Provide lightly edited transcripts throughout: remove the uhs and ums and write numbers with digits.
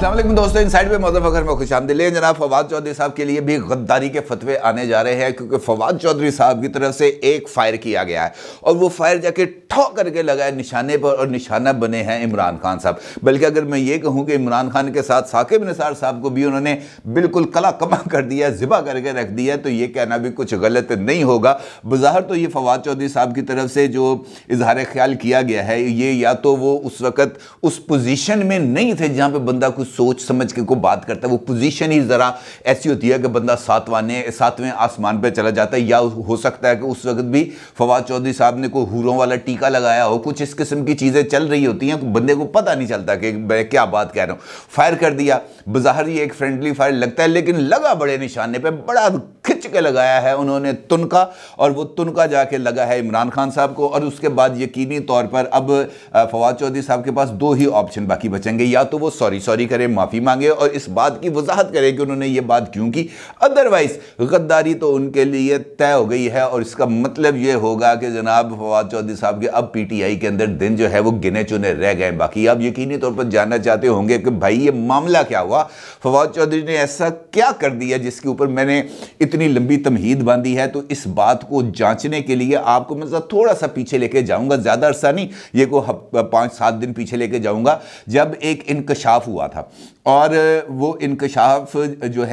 अस्सलाम वालेकुम दोस्तों, इनसाइड पे मौजूद फखर में खुशामदीद। जनाब फवाद चौधरी साहब के लिए भी गद्दारी के फतवे आने जा रहे हैं, क्योंकि फवाद चौधरी साहब की तरफ से एक फायर किया गया है और वो फायर जाके ठो करके लगा है निशाने पर, और निशाना बने हैं इमरान खान साहब। बल्कि अगर मैं ये कहूँ कि इमरान खान के साथ साकिब निसार साहब को भी उन्होंने बिल्कुल कला कमा कर दिया, ज़िबा करके रख दिया, तो ये कहना भी कुछ गलत नहीं होगा। बज़ाहिर तो ये फवाद चौधरी साहब की तरफ से जो इजहार ख्याल किया गया है, ये या तो वो उस वक़्त उस पोजीशन में नहीं थे जहाँ पे बंदा कुछ सोच समझ के को बात करता है। वो पोजीशन ही ज़रा ऐसी होती है कि बंदा सातवें आसमान पे चला जाता है, या हो सकता है कि उस वक्त भी फवाद चौधरी साहब ने कोई हूरों वाला टीका लगाया हो, कुछ इस किस्म की चीज़ें चल रही होती हैं, बंदे को पता नहीं चलता कि मैं क्या बात कह रहा हूँ। फायर कर दिया, बज़ाहिर ये एक फ्रेंडली फायर लगता है, लेकिन लगा बड़े निशाने पर, बड़ा खिंच के लगाया है उन्होंने तुनका, और वो तुनका जाके लगा है इमरान खान साहब को। और उसके बाद यकीनी तौर पर अब फवाद चौधरी साहब के पास दो ही ऑप्शन बाकी बचेंगे, या तो वो सॉरी करें, माफ़ी मांगे और इस बात की वजाहत करें कि उन्होंने ये बात क्यों की। अदरवाइज गद्दारी तो उनके लिए तय हो गई है, और इसका मतलब ये होगा कि जनाब फवाद चौधरी साहब के अब पीटीआई के अंदर दिन जो है वो गिने चुने रह गए। बाकी आप यकीनी तौर पर जानना चाहते होंगे कि भाई ये मामला क्या हुआ, फवाद चौधरी ने ऐसा क्या कर दिया जिसके ऊपर मैंने इतनी लंबी तमहीद बांधी है। तो इस बात को जांचने के लिए आपको मैं थोड़ा सा पीछे लेके जाऊंगा, ज़्यादा अरसा नहीं, ये को 5-7 दिन पीछे लेके जाऊंगा, जब एक इंकशाफ हुआ था। और वो इंकशाफ जो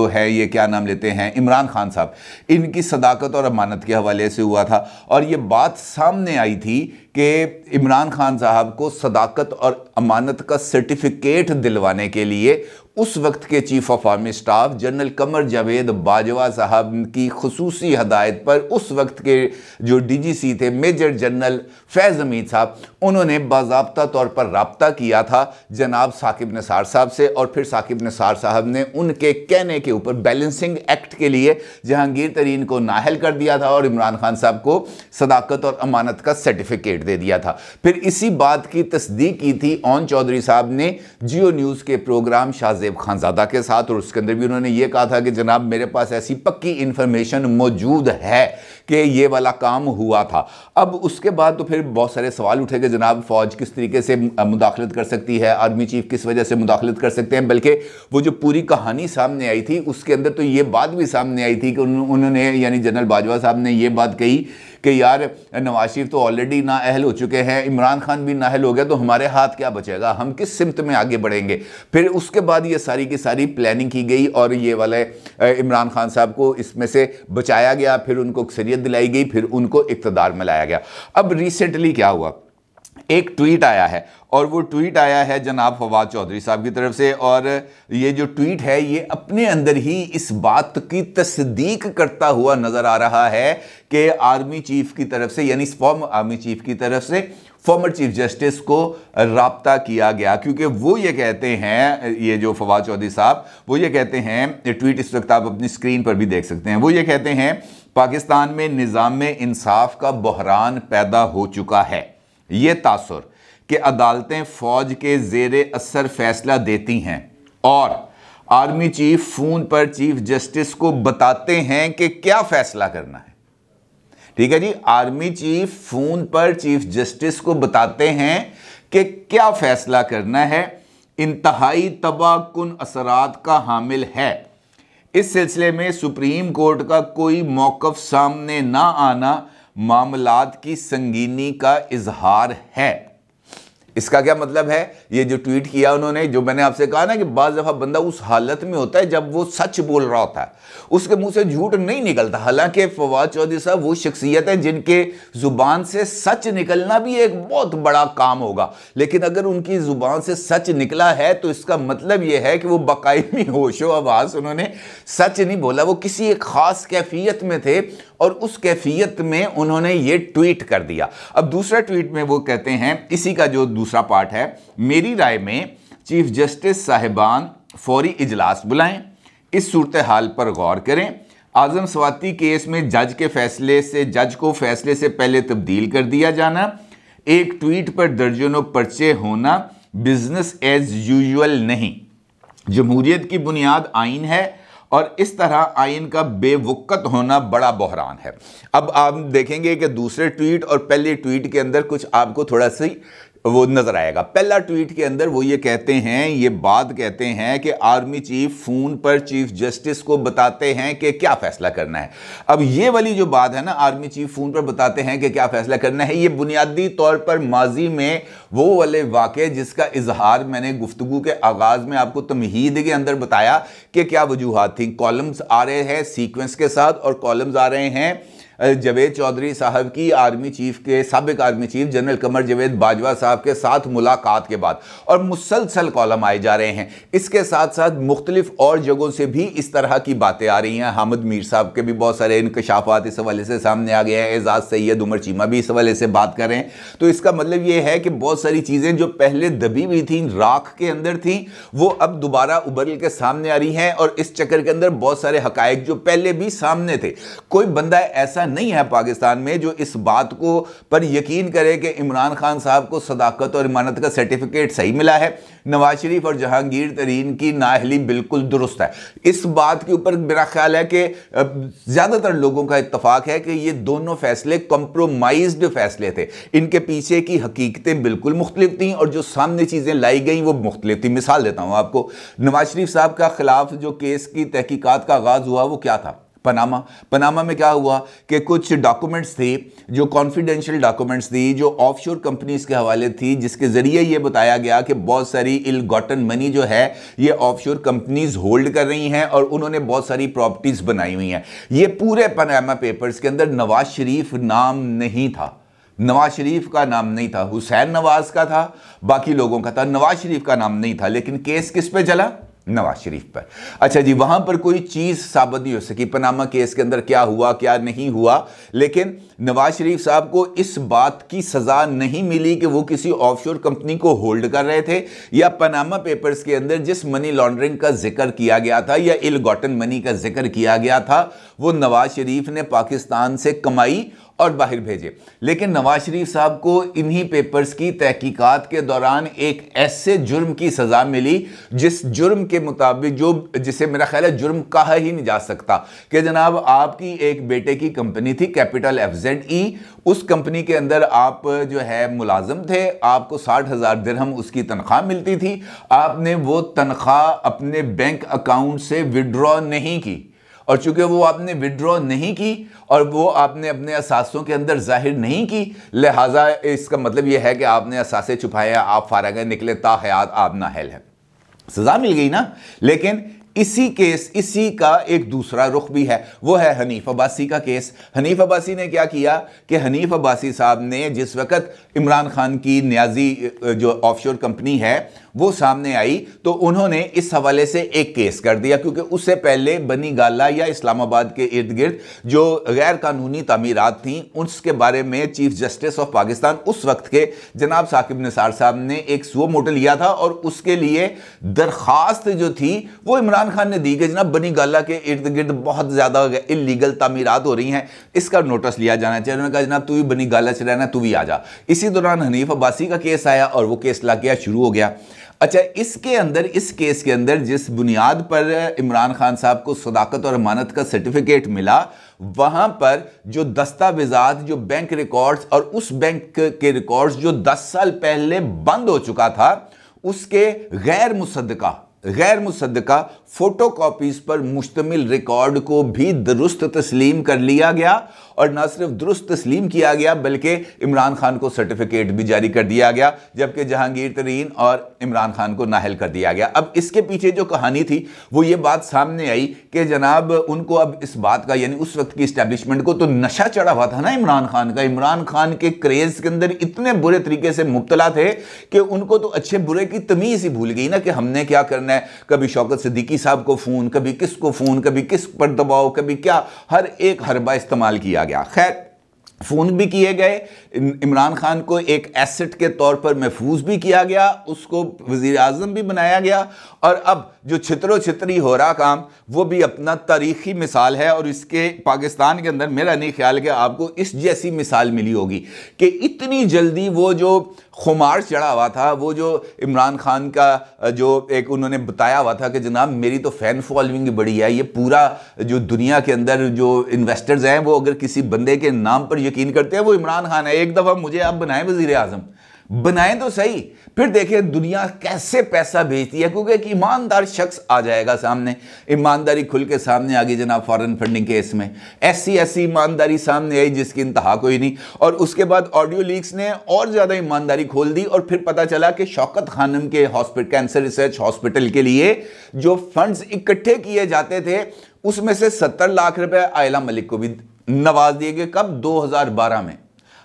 है ये क्या नाम लेते हैं, इमरान खान साहब, इनकी सदाकत और अमानत के हवाले से हुआ था। और ये बात सामने आई थी कि इमरान खान साहब को सदाकत और अमानत का सर्टिफिकेट दिलवाने के लिए उस वक्त के chief of army staff general Qamar Javed Bajwa साहब की खुसूसी हदायत पर उस वक्त के जो डीजीसी थे मेजर जनरल फैज़ हमीद साहब, उन्होंने बाज़ाब्ता तौर पर राब्ता किया था जनाब साकिब निसार साहब से। और फिर साकिब निसार साहब ने उनके कहने के ऊपर बैलेंसिंग एक्ट के लिए जहांगीर तरीन को नाअहल कर दिया था और इमरान खान साहब को सदाकत और अमानत का सर्टिफिकेट दे दिया था। फिर इसी बात की तस्दीक की थी ओन चौधरी साहब ने जियो न्यूज़ के प्रोग्राम शाहजेब खानजादा के साथ, और उसके अंदर भी उन्होंने ये कहा था कि जनाब मेरे पास ऐसी पक्की इंफॉर्मेशन मौजूद है कि ये वाला काम हुआ था। अब उसके बाद तो फिर बहुत सारे सवाल उठे कि जनाब फौज किस तरीके से मुदाखलत कर सकती है, आर्मी चीफ किस वजह से मुदाखलत कर सकते हैं। बल्कि वो जो पूरी कहानी सामने आई थी उसके अंदर तो ये बात भी सामने आई थी कि उन्होंने यानी जनरल बाजवा साहब ने ये बात कही कि यार नवाज शरीफ तो ऑलरेडी नाअहल हो चुके हैं, इमरान खान भी नाअहल हो गया, तो हमारे हाथ क्या बचेगा, हम किस सिमत में आगे बढ़ेंगे। फिर उसके बाद ये सारी की सारी प्लानिंग की गई और ये वाले इमरान खान साहब को इसमें से बचाया गया, फिर उनको अक्सरियत दिलाई गई, फिर उनको इक़्तिदार में लाया गया। अब रिसेंटली क्या हुआ, एक ट्वीट आया है, और वो ट्वीट आया है जनाब फवाद चौधरी साहब की तरफ से, और ये जो ट्वीट है ये अपने अंदर ही इस बात की तस्दीक करता हुआ नज़र आ रहा है कि आर्मी चीफ की तरफ से, यानी फॉर्मर आर्मी चीफ की तरफ से फॉर्मर चीफ जस्टिस को राब्ता किया गया। क्योंकि वो ये कहते हैं, ये जो फवाद चौधरी साहब वो ये कहते हैं, ये ट्वीट इस वक्त आप अपनी स्क्रीन पर भी देख सकते हैं, वो ये कहते हैं पाकिस्तान में निज़ाम इंसाफ का बहरान पैदा हो चुका है। ये तासुर कि अदालतें फौज के ज़ेरे असर फैसला देती हैं और आर्मी चीफ फ़ोन पर चीफ जस्टिस को बताते हैं कि क्या फैसला करना है। ठीक है जी, आर्मी चीफ फ़ोन पर चीफ जस्टिस को बताते हैं कि क्या फैसला करना है, इंतहाई तबाहकुन असरात का हामिल है। इस सिलसिले में सुप्रीम कोर्ट का कोई मौक़िफ़ सामने ना आना मामलात की संगीनी का इजहार है। इसका क्या मतलब है, ये जो ट्वीट किया उन्होंने, जो मैंने आपसे कहा ना कि बाज़ दफ़ा बंदा उस हालत में होता है जब वो सच बोल रहा होता है, उसके मुंह से झूठ नहीं निकलता। हालांकि फवाद चौधरी साहब वो शख्सियत है जिनके ज़ुबान से सच निकलना भी एक बहुत बड़ा काम होगा, लेकिन अगर उनकी ज़ुबान से सच निकला है तो इसका मतलब ये है कि वो बाकायमी होशो आवाज़ उन्होंने सच नहीं बोला, वो किसी एक ख़ास कैफियत में थे और उस कैफियत में उन्होंने ये ट्वीट कर दिया। अब दूसरा ट्वीट में वो कहते हैं, इसी का जो दूसरा पार्ट है, मेरी राय में चीफ जस्टिस साहिबान फौरी इजलास बुलाएं, इस सूरत हाल पर गौर करें। आज़म स्वाति केस में जज को फैसले से पहले तब्दील कर दिया जाना, एक ट्वीट पर दर्जनों पर्चे होना बिजनेस एज यूजुअल नहीं। जमहूरियत की बुनियाद आइन है और इस तरह आइन का बेवक़्त होना बड़ा बहरान है। अब आप देखेंगे कि दूसरे ट्वीट और पहले ट्वीट के अंदर कुछ आपको थोड़ा सी वो नजर आएगा। पहला ट्वीट के अंदर वो ये कहते हैं, ये बात कहते हैं कि आर्मी चीफ फोन पर चीफ जस्टिस को बताते हैं कि क्या फैसला करना है। अब ये वाली जो बात है ना, आर्मी चीफ फोन पर बताते हैं कि क्या फैसला करना है, ये बुनियादी तौर पर माजी में वो वाले वाक़े जिसका इजहार मैंने गुफ्तगू के आगाज में आपको तमहीद के अंदर बताया कि क्या वजूहात थी। कॉलम्स आ रहे हैं सीक्वेंस के साथ, और कॉलम्स आ रहे हैं जावेद चौधरी साहब की आर्मी चीफ के साबिक army chief general Qamar Javed Bajwa साहब के साथ मुलाकात के बाद, और मुसलसल कॉलम आए जा रहे हैं। इसके साथ साथ मुख्तलिफ और जगहों से भी इस तरह की बातें आ रही हैं। हामिद मीर साहब के भी बहुत सारे इंकशाफात इस हवाले से सामने आ गए हैं। एजाज सैयद उमर चीमा भी इस हवाले से बात कर रहे हैं। तो इसका मतलब ये है कि बहुत सारी चीज़ें जो पहले दबी हुई थी, राख के अंदर थी, वो अब दोबारा उभर के सामने आ रही हैं। और इस चक्कर के अंदर बहुत सारे हकायक जो पहले भी सामने थे, कोई बंदा ऐसा नहीं है पाकिस्तान में जो इस बात को पर यकीन करे कि इमरान खान साहब को सदाकत और इमानत का सर्टिफिकेट सही मिला है। नवाज शरीफ और जहांगीर तरीन की नाअहली बिल्कुल दुरुस्त है। इस बात के ऊपर मेरा ख्याल है कि ज्यादातर लोगों का इत्तफाक है कि ये दोनों फैसले कंप्रोमाइज्ड फैसले थे। इनके पीछे की हकीकतें बिल्कुल मुख्तलिफ थी और जो सामने चीजें लाई गई वो मुख्तलिफ थी। मिसाल देता हूं आपको, नवाज शरीफ साहब का खिलाफ जो केस की तहकीकात का आगाज हुआ वो क्या था? पनामा में क्या हुआ कि कुछ डॉक्यूमेंट्स थे जो कॉन्फिडेंशियल डॉक्यूमेंट्स थी, जो ऑफशोर कंपनीज के हवाले थी, जिसके जरिए ये बताया गया कि बहुत सारी इल गॉटन मनी जो है ये ऑफशोर कंपनीज होल्ड कर रही हैं और उन्होंने बहुत सारी प्रॉपर्टीज बनाई हुई हैं। ये पूरे पनामा पेपर्स के अंदर नवाज शरीफ नाम नहीं था, नवाज शरीफ का नाम नहीं था, हुसैन नवाज का था, बाकी लोगों का था, नवाज शरीफ का नाम नहीं था। लेकिन केस किस पे चला? नवाज शरीफ पर। अच्छा जी, वहां पर कोई चीज साबित नहीं हो सकी पनामा केस के अंदर क्या हुआ क्या नहीं हुआ, लेकिन नवाज शरीफ साहब को इस बात की सजा नहीं मिली कि वो किसी ऑफशोर कंपनी को होल्ड कर रहे थे, या पनामा पेपर्स के अंदर जिस मनी लॉन्ड्रिंग का जिक्र किया गया था या इल गॉटन मनी का जिक्र किया गया था वो नवाज शरीफ ने पाकिस्तान से कमाई और बाहर भेजे। लेकिन नवाज शरीफ साहब को इन्हीं पेपर्स की तहकीकात के दौरान एक ऐसे जुर्म की सजा मिली जिस जुर्म के मुताबिक, जो जिसे मेरा ख्याल है जुर्म कहा ही नहीं जा सकता, कि जनाब आपकी एक बेटे की कंपनी थी कैपिटल FZE, उस कंपनी के अंदर आप जो है मुलाजिम थे, आपको 60,000 दिरहम उसकी तनख्वाह मिलती थी, आपने वो तनख्वाह अपने बैंक अकाउंट से विड्रॉ नहीं की, और चूंकि वो आपने विड्रॉ नहीं की और वो आपने अपने असासों के अंदर जाहिर नहीं की, लिहाजा इसका मतलब यह है कि आपने असासे छुपाए, आप फारग निकले, ताहयात आप नाअहल है। सजा मिल गई ना। लेकिन इसी का एक दूसरा रुख भी है, वो है हनीफ अब्बासी का केस। हनीफ अब्बासी ने क्या किया कि हनीफ अब्बासी साहब ने जिस वक़्त इमरान खान की न्याजी जो ऑफशोर कंपनी है वो सामने आई, तो उन्होंने इस हवाले से एक केस कर दिया, क्योंकि उससे पहले बनी गाला या इस्लामाबाद के इर्द गिर्द जो गैर कानूनी तामीरात थीं उसके बारे में चीफ जस्टिस ऑफ पाकिस्तान उस वक्त के जनाब साकिब निसार साहब ने एक सुओ मोटो लिया था, और उसके लिए दरखास्त जो थी वो इमरान खान ने दी कि जनाब बनी गाला के इर्द गिर्द बहुत ज़्यादा इलीगल तामीरात हो रही हैं, इसका नोटिस लिया जाना चाहिए। उन्होंने कहा जनाब तू भी बनी गाला से रहना, तू भी आ जा। इसी दौरान हनीफ अब्बासी का केस आया और वो केस ला गया, शुरू हो गया। अच्छा, इसके अंदर, इस केस के अंदर जिस बुनियाद पर इमरान खान साहब को सदाकत और अमानत का सर्टिफिकेट मिला, वहां पर जो दस्तावेजात, जो बैंक रिकॉर्ड्स और उस बैंक के रिकॉर्ड्स जो 10 साल पहले बंद हो चुका था, उसके गैर मुसद्दका फोटोकॉपीज पर मुश्तमिल रिकॉर्ड को भी दुरुस्त तस्लीम कर लिया गया, और न सिर्फ दुरुस्त तस्लीम किया गया बल्कि इमरान खान को सर्टिफिकेट भी जारी कर दिया गया, जबकि जहांगीर तरीन और इमरान खान को नाअहल कर दिया गया। अब इसके पीछे जो कहानी थी वो ये बात सामने आई कि जनाब उनको अब इस बात का, यानी उस वक्त की इस्टेब्लिशमेंट को तो नशा चढ़ा हुआ था ना इमरान खान का, इमरान खान के क्रेज के अंदर इतने बुरे तरीके से मुब्तला थे कि उनको तो अच्छे बुरे की तमीज ही भूल गई ना कि हमने क्या करना है। कभी शौकत सिद्दीकी साहब को फोन, कभी किसको फोन, कभी किस पर दबाव, कभी क्या, हर एक हरबा इस्तेमाल किया गया। खैर, फोन भी किए गए, इमरान खान को एक एसेट के तौर पर महफूज भी किया गया, उसको वजीर आजम भी बनाया गया, और अब जो छितरो छितरी हो रहा काम वो भी अपना तारीखी मिसाल है। और इसके पाकिस्तान के अंदर मेरा नहीं ख्याल कि आपको इस जैसी मिसाल मिली होगी कि इतनी जल्दी वो जो खुमार चढ़ा हुआ था, वो जो इमरान खान का जो एक उन्होंने बताया हुआ था कि जनाब मेरी तो फैन फॉलोइंग बड़ी है, ये पूरा जो दुनिया के अंदर जो इन्वेस्टर्स हैं वो अगर किसी बंदे के नाम पर यकीन करते हैं वो इमरान खान है, एक दफ़ा मुझे आप बनाएं वजीर आज़म, बनाएं तो सही, फिर देखें दुनिया कैसे पैसा भेजती है, क्योंकि एक ईमानदार शख्स आ जाएगा सामने, ईमानदारी खुल के सामने आ गई जनाब फॉरेन फंडिंग केस में, ऐसी ऐसी ईमानदारी सामने आई जिसकी इंतहा कोई नहीं। और उसके बाद ऑडियो लीक्स ने और ज्यादा ईमानदारी खोल दी और फिर पता चला कि शौकत खानम के हॉस्पिटल, कैंसर रिसर्च हॉस्पिटल के लिए जो फंड्स इकट्ठे किए जाते थे उसमें से 70 लाख रुपए आयला मलिक को भी नवाज दिए गए। कब? 2012 में।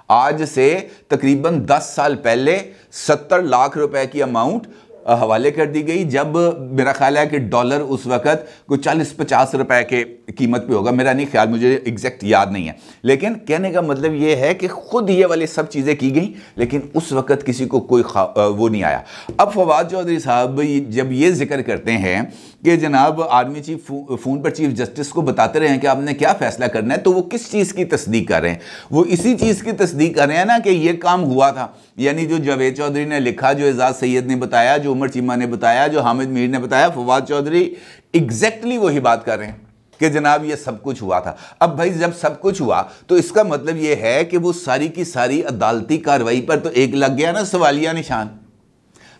आज से तकरीबन 10 साल पहले 70 लाख रुपए की अमाउंट हवाले कर दी गई, जब मेरा ख्याल है कि डॉलर उस वक्त कोई 40-50 रुपए के कीमत पे होगा, मेरा नहीं ख्याल, मुझे एग्जैक्ट याद नहीं है। लेकिन कहने का मतलब ये है कि खुद ये वाली सब चीज़ें की गई, लेकिन उस वक्त किसी को कोई वो नहीं आया। अब फवाद चौधरी साहब जब ये जिक्र करते हैं कि जनाब आर्मी चीफ फ़ोन पर चीफ जस्टिस को बताते रहे हैं कि आपने क्या फ़ैसला करना है, तो वो किस चीज़ की तस्दीक कर रहे हैं? वो इसी चीज़ की तस्दीक कर रहे हैं ना कि ये काम हुआ था, यानी जो जावेद चौधरी ने लिखा, जो एजाज सैयद ने बताया, जो उमर चीमा ने बताया, जो हामिद मीर ने बताया, फवाद चौधरी एग्जैक्टली वही बात कर रहे हैं कि जनाब ये सब कुछ हुआ था। अब भाई जब सब कुछ हुआ तो इसका मतलब ये है कि वो सारी की सारी अदालती कार्रवाई पर तो एक लग गया ना सवालिया निशान,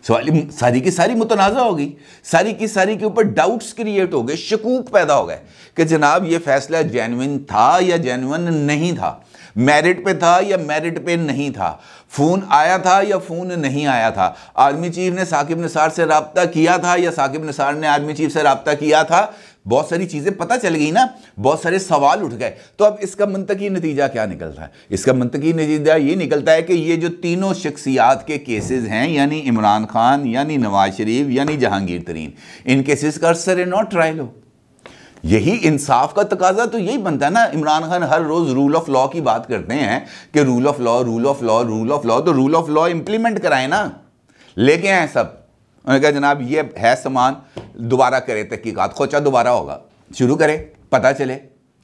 सारी की सारी मुतनाज़ा हो गई, सारी की सारी के ऊपर डाउट्स क्रिएट हो गए, शकूक पैदा हो गए कि जनाब ये फैसला जेन्युइन था या जेन्युइन नहीं था, मेरिट पे था या मेरिट पे नहीं था, फ़ोन आया था या फ़ोन नहीं आया था, आर्मी चीफ ने साकिब निसार से रब्ता किया था या साकिब निसार ने आर्मी चीफ से रब्ता किया था। बहुत सारी चीज़ें पता चल गई ना, बहुत सारे सवाल उठ गए। तो अब इसका मंतकी नतीजा क्या निकलता है? इसका मंतकी नतीजा ये निकलता है कि ये जो तीनों शख्सियात के केसेस हैं, यानी इमरान खान, यानी नवाज शरीफ, यानी जहांगीर तरीन, इन केसेस का असर नॉट ट्रायल हो। यही इंसाफ का तकाजा तो यही बनता है ना। इमरान खान हर रोज रूल ऑफ लॉ की बात करते हैं कि rule of law, rule of law, rule of law, तो रूल ऑफ लॉ इंप्लीमेंट कराए ना, लेके आए सब। उन्होंने कहा जनाब ये है सामान, दोबारा करे तहकीकात, खोचा दोबारा होगा, शुरू करे, पता चले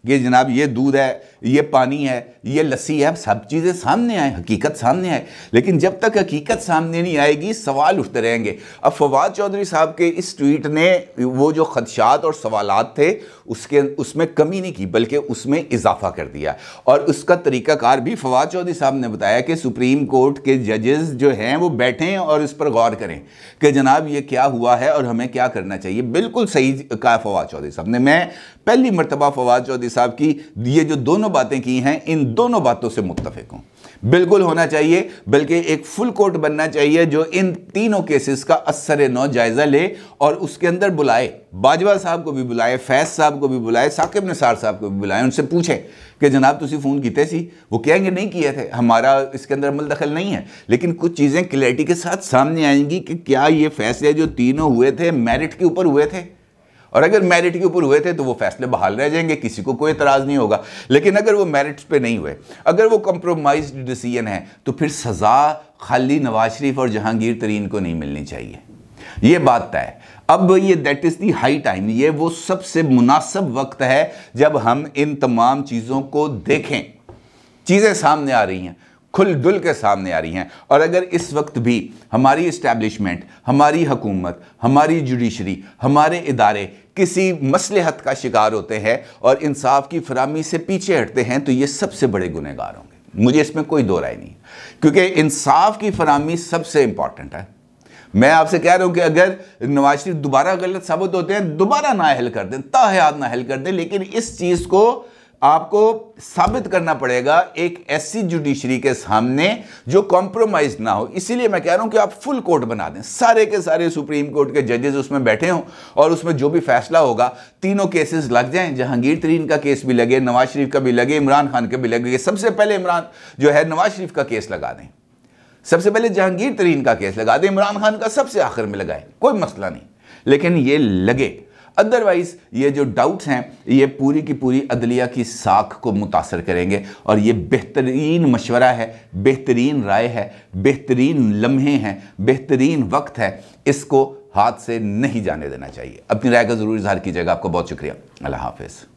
कि जनाब ये दूध है, ये पानी है, ये लस्सी है, सब चीज़ें सामने आए, हकीकत सामने आए। लेकिन जब तक हकीकत सामने नहीं आएगी सवाल उठते रहेंगे। अब फवाद चौधरी साहब के इस ट्वीट ने वो जो खदशात और सवालात थे उसमें कमी नहीं की, बल्कि उसमें इजाफा कर दिया। और उसका तरीक़ाकार भी फवाद चौधरी साहब ने बताया कि सुप्रीम कोर्ट के जजेस जो हैं वो बैठें और इस पर गौर करें कि जनाब ये क्या हुआ है और हमें क्या करना चाहिए। बिल्कुल सही कहा फवाद चौधरी साहब ने। मैं पहली मरतबा फवाद चौधरी साहब की ये जो दोनों बातें की हैं, इन दोनों बातों से मुत्तफिक हूं। बिल्कुल होना चाहिए, बल्कि एक फुल कोर्ट बनना चाहिए जो इन तीनों केसेस का असर नौ जायजा ले और उसके अंदर बुलाए, बाजवा साहब को भी बुलाए, फैज साहब को भी बुलाए, साकिब निसार साहब को भी बुलाए, उनसे पूछे कि जनाब तुसी फ़ोन कीते सी? वो कहेंगे नहीं किए थे, हमारा इसके अंदर अमल दखल नहीं है। लेकिन कुछ चीज़ें क्लैरिटी के साथ सामने आएंगी कि क्या ये फैसले जो तीनों हुए थे मेरिट के ऊपर हुए थे, और अगर मेरिट के ऊपर हुए थे तो वो फैसले बहाल रह जाएंगे, किसी को कोई एतराज़ नहीं होगा। लेकिन अगर वो मेरिट्स पे नहीं हुए, अगर वो कंप्रोमाइज्ड डिसीजन है, तो फिर सज़ा खाली नवाज शरीफ और जहांगीर तरीन को नहीं मिलनी चाहिए। ये बात तय है। अब ये that is the high time, ये वो सबसे मुनासिब वक्त है जब हम इन तमाम चीज़ों को देखें। चीज़ें सामने आ रही हैं, खुल दुल के सामने आ रही हैं। और अगर इस वक्त भी हमारी इस्टेब्लिशमेंट, हमारी हुकूमत, हमारी जुडिशरी, हमारे इदारे किसी मसलहत का शिकार होते हैं और इंसाफ की फराहमी से पीछे हटते हैं, तो ये सबसे बड़े गुनहगार होंगे। मुझे इसमें कोई दो राय नहीं, क्योंकि इंसाफ की फराहमी सबसे इंपॉर्टेंट है। मैं आपसे कह रहा हूं कि अगर नवाज शरीफ दोबारा गलत साबित होते हैं, दोबारा नाअहल कर दें, ताहयात नाअहल कर दें, लेकिन इस चीज़ को आपको साबित करना पड़ेगा एक ऐसी जुडिशरी के सामने जो कॉम्प्रोमाइज ना हो। इसीलिए मैं कह रहा हूं कि आप फुल कोर्ट बना दें, सारे के सारे सुप्रीम कोर्ट के जजेस उसमें बैठे हों और उसमें जो भी फैसला होगा तीनों केसेस लग जाएं। जहांगीर तरीन का केस भी लगे, नवाज शरीफ का भी लगे, इमरान खान का भी लगे। सबसे पहले इमरान जो है नवाज शरीफ का केस लगा दें, सबसे पहले जहांगीर तरीन का केस लगा दें, इमरान खान का सबसे आखिर में लगाए, कोई मसला नहीं, लेकिन ये लगे। अदरवाइज ये जो डाउट्स हैं ये पूरी की पूरी अदलिया की साख को मुतासर करेंगे। और ये बेहतरीन मशवरा है, बेहतरीन राय है, बेहतरीन लम्हे हैं, बेहतरीन वक्त है, इसको हाथ से नहीं जाने देना चाहिए। अपनी राय का ज़रूर इजहार कीजिएगा। आपका बहुत शुक्रिया। अल्लाह हाफिज़।